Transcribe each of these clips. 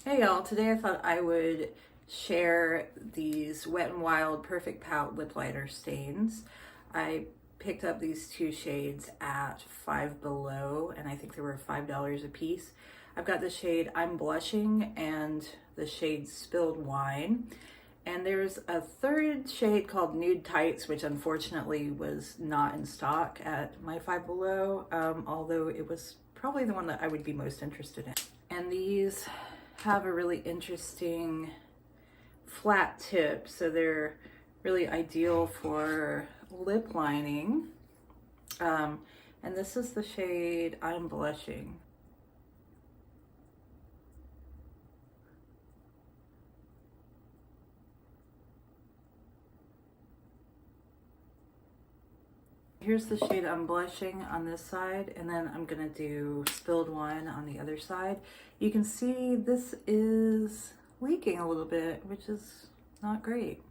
Hey y'all, today I thought I would share these Wet n Wild Perfect Pout lip liner stains. I picked up these two shades at Five Below and I think they were $5 a piece. I've got the shade I'm Blushing and the shade Spilled Wine. And there's a third shade called Nude Tights, which unfortunately was not in stock at my Five Below, although it was probably the one that I would be most interested in. And these have a really interesting flat tip, so they're really ideal for lip lining. And this is the shade I'm Blushing. Here's the shade I'm Blushing on this side, and then I'm gonna do Spilled Wine on the other side. You can see this is leaking a little bit, which is not great.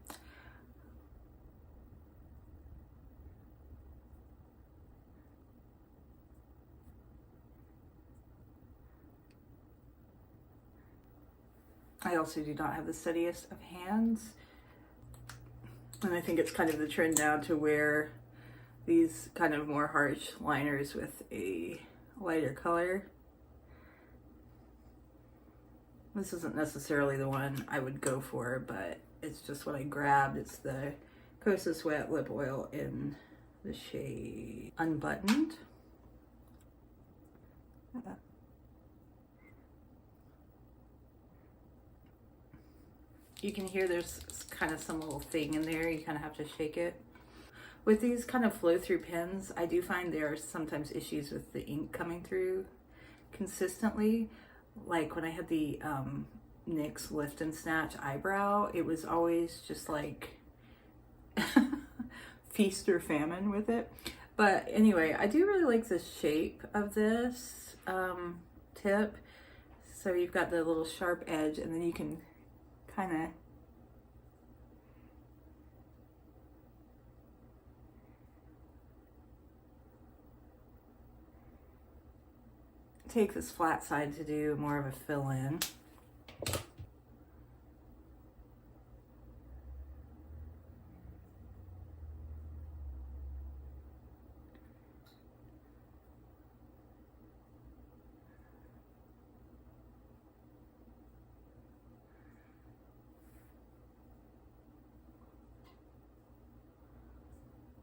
I also do not have the steadiest of hands, and I think it's kind of the trend now to wear these kind of more harsh liners with a lighter color. This isn't necessarily the one I would go for, but it's just what I grabbed. It's the Kosas Wet Lip Oil in the shade Unbuttoned. You can hear there's kind of some little thing in there. You kind of have to shake it. With these kind of flow through pens, I do find there are sometimes issues with the ink coming through consistently. Like when I had the NYX Lift and Snatch eyebrow, it was always just like feast or famine with it. But anyway, I do really like the shape of this tip. So you've got the little sharp edge, and then you can kind of take this flat side to do more of a fill-in.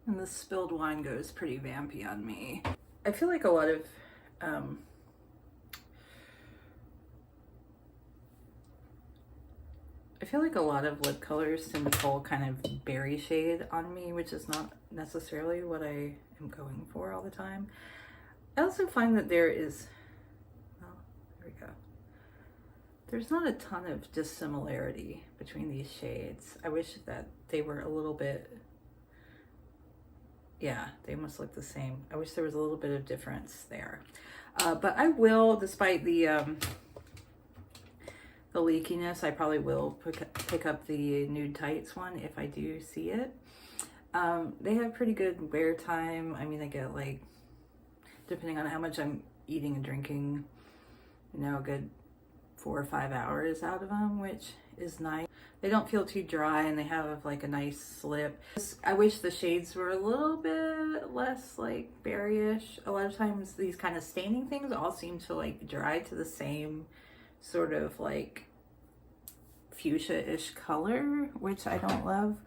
And the Spilled Wine goes pretty vampy on me. I feel like a lot of lip colors tend to pull kind of berry shade on me, which is not necessarily what I am going for all the time. I also find that there is, oh, there we go. There's not a ton of dissimilarity between these shades. I wish that they were a little bit, yeah, they almost look the same. I wish there was a little bit of difference there. But I will, despite the leakiness, I probably will pick up the Nude Tights one if I do see it. They have pretty good wear time. I mean, I get like, depending on how much I'm eating and drinking, you know, a good 4 or 5 hours out of them, which is nice. They don't feel too dry, and they have like a nice slip. I wish the shades were a little bit less like berryish. A lot of times these kind of staining things all seem to like dry to the same sort of like fuchsia-ish color, which I don't love.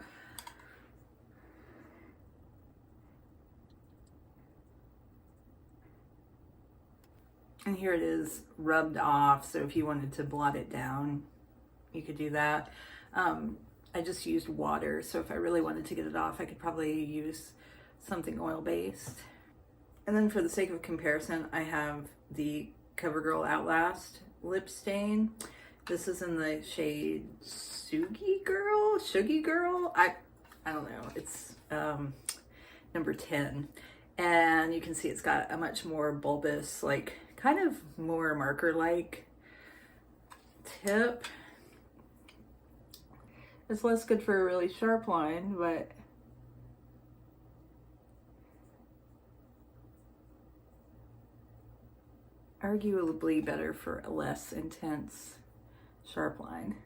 And here it is rubbed off, so if you wanted to blot it down, you could do that. I just used water, so if I really wanted to get it off, I could probably use something oil-based. And then for the sake of comparison, I have the CoverGirl Outlast lip stain. This is in the shade Sugi Girl. I don't know. It's number 10. And you can see it's got a much more bulbous, like kind of more marker-like tip. It's less good for a really sharp line, but arguably better for a less intense sharp line.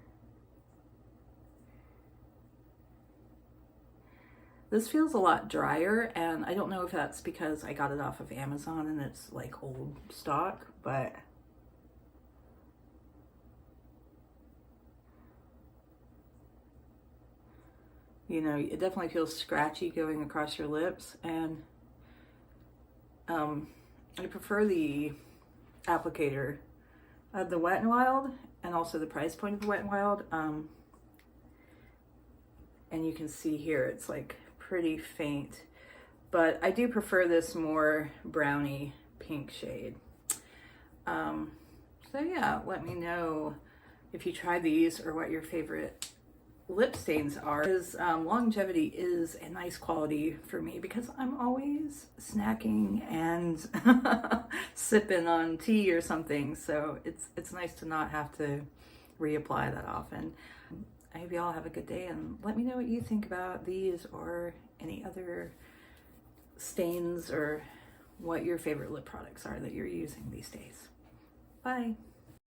This feels a lot drier, and I don't know if that's because I got it off of Amazon and it's like old stock, but you know, it definitely feels scratchy going across your lips, and I prefer the applicator, the Wet n Wild, and also the price point of the Wet n Wild. And you can see here it's like pretty faint, but I do prefer this more brownie pink shade. So yeah, let me know if you try these or what your favorite lip stains are. Because longevity is a nice quality for me because I'm always snacking and sipping on tea or something, so it's nice to not have to reapply that often. I hope you all have a good day, and let me know what you think about these or any other stains, or what your favorite lip products are that you're using these days. Bye.